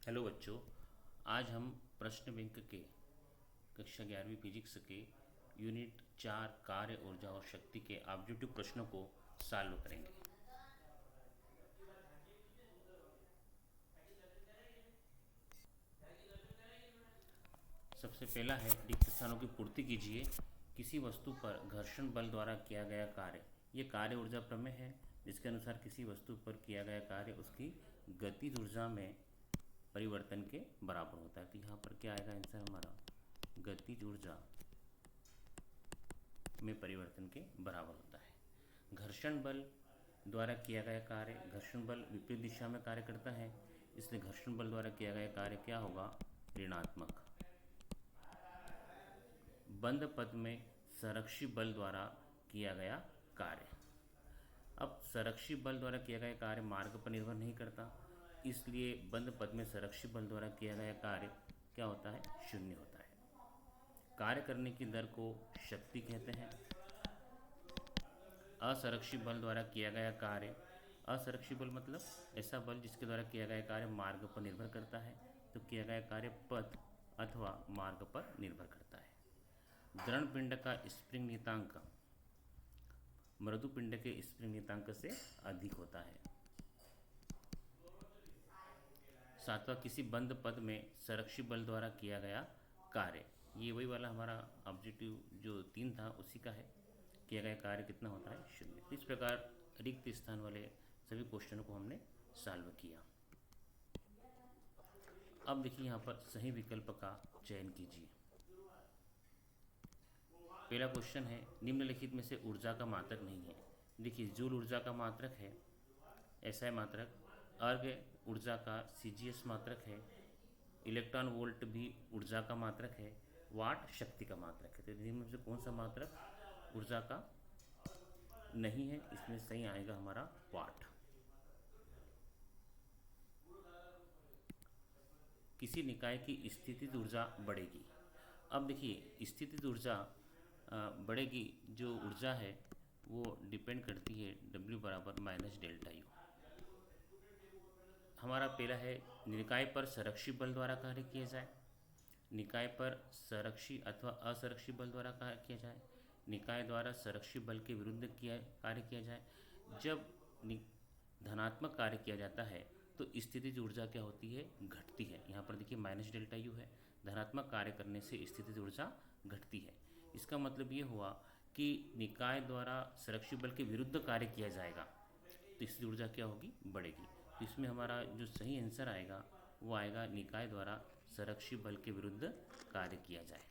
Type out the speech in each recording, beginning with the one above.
Hello बच्चों। आज हम प्रश्न बैंक के कक्षा 11वीं फिजिक्स के यूनिट 4 कार्य ऊर्जा और शक्ति के ऑब्जेक्टिव प्रश्नों को सॉल्व करेंगे। सबसे पहला है रिक्त स्थानों की पूर्ति कीजिए। किसी वस्तु पर घर्षण बल द्वारा किया गया कार्य, ये कार्य ऊर्जा प्रमेय है जिसके अनुसार किसी वस्तु पर किया गया कार्य उसकी गतिज ऊर्जा में परिवर्तन के बराबर होता है। तो यहाँ पर क्या आएगा आंसर हमारा, गतिज ऊर्जा में परिवर्तन के बराबर होता है। घर्षण बल द्वारा किया गया कार्य, घर्षण बल विपरीत दिशा में कार्य करता है, इसलिए घर्षण बल द्वारा किया गया कार्य क्या होगा, ऋणात्मक। बंद पथ में संरक्षी बल द्वारा किया गया कार्य। अब संरक्षी बल द्वारा किया गया कार्य मार्ग पर निर्भर नहीं करता, इसलिए बंद पथ में संरक्षी बल द्वारा किया गया कार्य क्या होता है, शून्य होता है। कार्य करने की दर को शक्ति कहते हैं। असंरक्षी बल द्वारा किया गया कार्य, असंरक्षी बल मतलब ऐसा बल जिसके द्वारा किया गया कार्य मार्ग पर निर्भर करता है, तो किया गया कार्य पथ अथवा मार्ग पर निर्भर करता है। दृढ़ पिंड का स्प्रिंग नियतांक मृदु पिंड के स्प्रिंग नियतांक से अधिक होता है। सातवां, किसी बंद पथ में संरक्षी बल द्वारा किया गया कार्य, ये वही वाला हमारा ऑब्जेक्टिव जो 3 था उसी का है। किया गया कार्य कितना होता है, शून्य। इस प्रकार रिक्त स्थान वाले सभी क्वेश्चनों को हमने सॉल्व किया। अब देखिए यहाँ पर सही विकल्प का चयन कीजिए। पहला क्वेश्चन है, निम्नलिखित में से ऊर्जा का मात्रक नहीं है। देखिए जूल ऊर्जा का मात्रक है एसआई मात्रक, अर्ग ऊर्जा का सीजीएस मात्रक है, इलेक्ट्रॉन वोल्ट भी ऊर्जा का मात्रक है, वाट शक्ति का मात्रक है। तो इनमें में से कौन सा मात्रक ऊर्जा का नहीं है, इसमें सही आएगा हमारा वाट। किसी निकाय की स्थितिज ऊर्जा बढ़ेगी। अब देखिए स्थितिज ऊर्जा बढ़ेगी, जो ऊर्जा है वो डिपेंड करती है W बराबर माइनस डेल्टा यू। हमारा पहला है, निकाय पर संरक्षी बल द्वारा कार्य किया जाए। निकाय पर संरक्षी अथवा असंरक्षी बल द्वारा कार्य किया जाए। निकाय द्वारा संरक्षी बल के विरुद्ध कार्य किया जाए। जब धनात्मक कार्य किया जाता है तो स्थितिज ऊर्जा क्या होती है, घटती है। यहाँ पर देखिए माइनस डेल्टा यू है, धनात्मक कार्य करने से स्थितिज ऊर्जा घटती है। इसका मतलब ये हुआ कि निकाय द्वारा संरक्षी बल के विरुद्ध कार्य किया जाएगा तो स्थितिज ऊर्जा क्या होगी, बढ़ेगी। तो इसमें हमारा जो सही आंसर आएगा वो आएगा निकाय द्वारा संरक्षी बल के विरुद्ध कार्य किया जाए।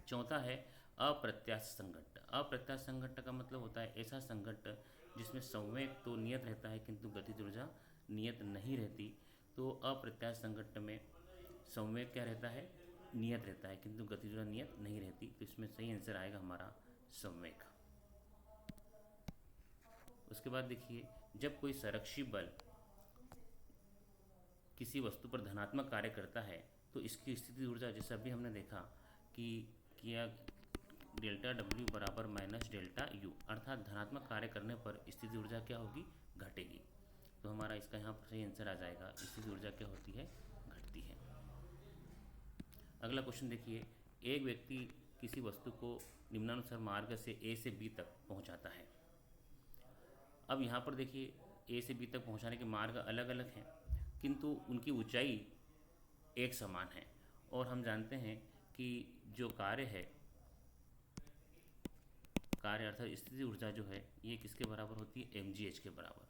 चौथा है अप्रत्यास्थ संघट्ट। अप्रत्यास्थ संघट्ट का मतलब होता है ऐसा संघट्ट जिसमें संवेग तो नियत रहता है किंतु गतिज ऊर्जा नियत नहीं रहती। तो अप्रत्यास्थ संघट्ट में संवेग क्या रहता है, नियत रहता है किंतु गतिज ऊर्जा नियत नहीं रहती। तो इसमें सही आंसर आएगा हमारा संवेग। उसके बाद देखिए, जब कोई संरक्षी बल किसी वस्तु पर धनात्मक कार्य करता है तो इसकी स्थितिज ऊर्जा, जैसे अभी हमने देखा कि किया डेल्टा W बराबर माइनस डेल्टा यू, अर्थात धनात्मक कार्य करने पर स्थितिज ऊर्जा क्या होगी, घटेगी। तो हमारा इसका यहाँ पर सही आंसर आ जाएगा, स्थितिज ऊर्जा क्या होती है, घटती है। अगला क्वेश्चन देखिए, एक व्यक्ति किसी वस्तु को निम्नानुसार मार्ग से A से B तक पहुँचाता है। अब यहाँ पर देखिए A से B तक पहुँचाने के मार्ग अलग अलग हैं किंतु उनकी ऊंचाई एक समान है। और हम जानते हैं कि जो कार्य है, कार्य अर्थात स्थितिज ऊर्जा जो है ये किसके बराबर होती है, mgh के बराबर।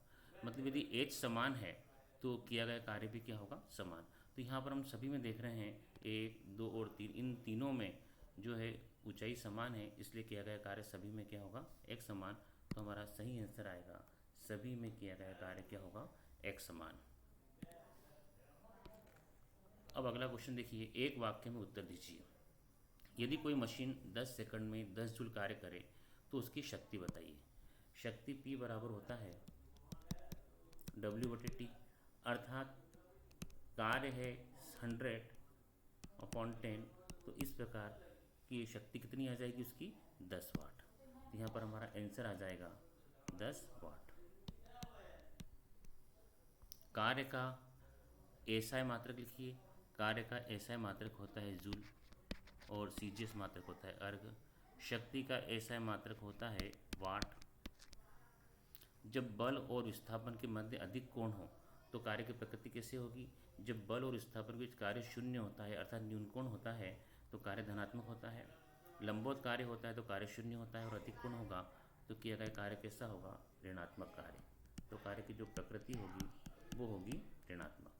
मतलब यदि h समान है तो किया गया कार्य भी क्या होगा, समान। तो यहाँ पर हम सभी में देख रहे हैं 1, 2 और 3, इन तीनों में जो है ऊंचाई समान है, इसलिए किया गया कार्य सभी में क्या होगा, एक समान। तो हमारा सही आंसर आएगा सभी में किया गया कार्य क्या होगा, एक समान। अब अगला क्वेश्चन देखिए, एक वाक्य में उत्तर दीजिए। यदि कोई मशीन 10 सेकंड में 10 जूल कार्य करे तो उसकी शक्ति बताइए। शक्ति P बराबर होता है W/T, अर्थात कार्य है 100/10, तो इस प्रकार की शक्ति कितनी आ जाएगी उसकी, 10 वाट। तो यहाँ पर हमारा आंसर आ जाएगा 10 वाट। कार्य का एसआई मात्रक लिखिए। कार्य का एसआई मात्रक होता है जूल और सीजीएस मात्रक होता है अर्ग। शक्ति का एसआई मात्रक होता है वाट। जब बल और विस्थापन के मध्य अधिक कोण हो तो कार्य की प्रकृति कैसे होगी? जब बल और विस्थापन के बीच कार्य शून्य होता है अर्थात न्यून कोण होता है तो कार्य धनात्मक होता है। लंबवत कार्य होता है तो कार्य शून्य होता है और अधिक कोण होगा तो किया गया कार्य कैसा होगा? ऋणात्मक कार्य। तो कार्य की जो प्रकृति होगी वो होगी ऋणात्मक।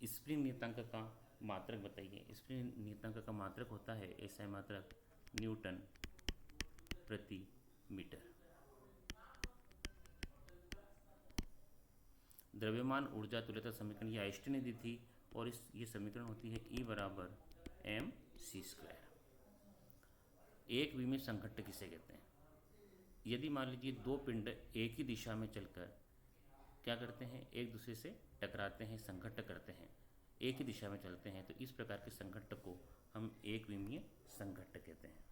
स्प्रिंग नियतांक का मात्रक बताइए। स्प्रिंग नियतांक का मात्रक होता है एसआई मात्रक न्यूटन प्रति मीटर। द्रव्यमान ऊर्जा तुल्यता समीकरण ये आइंस्टीन ने दी थी और ये समीकरण होती है E बराबर mc²। एक विमीय संघट्ट किसे कहते हैं? यदि मान लीजिए दो पिंड एक ही दिशा में चलकर क्या करते हैं? एक दूसरे से टकराते हैं, संघट्ट करते हैं, एक ही दिशा में चलते हैं, तो इस प्रकार के संघट्ट को हम एक विमीय संघट्ट कहते हैं।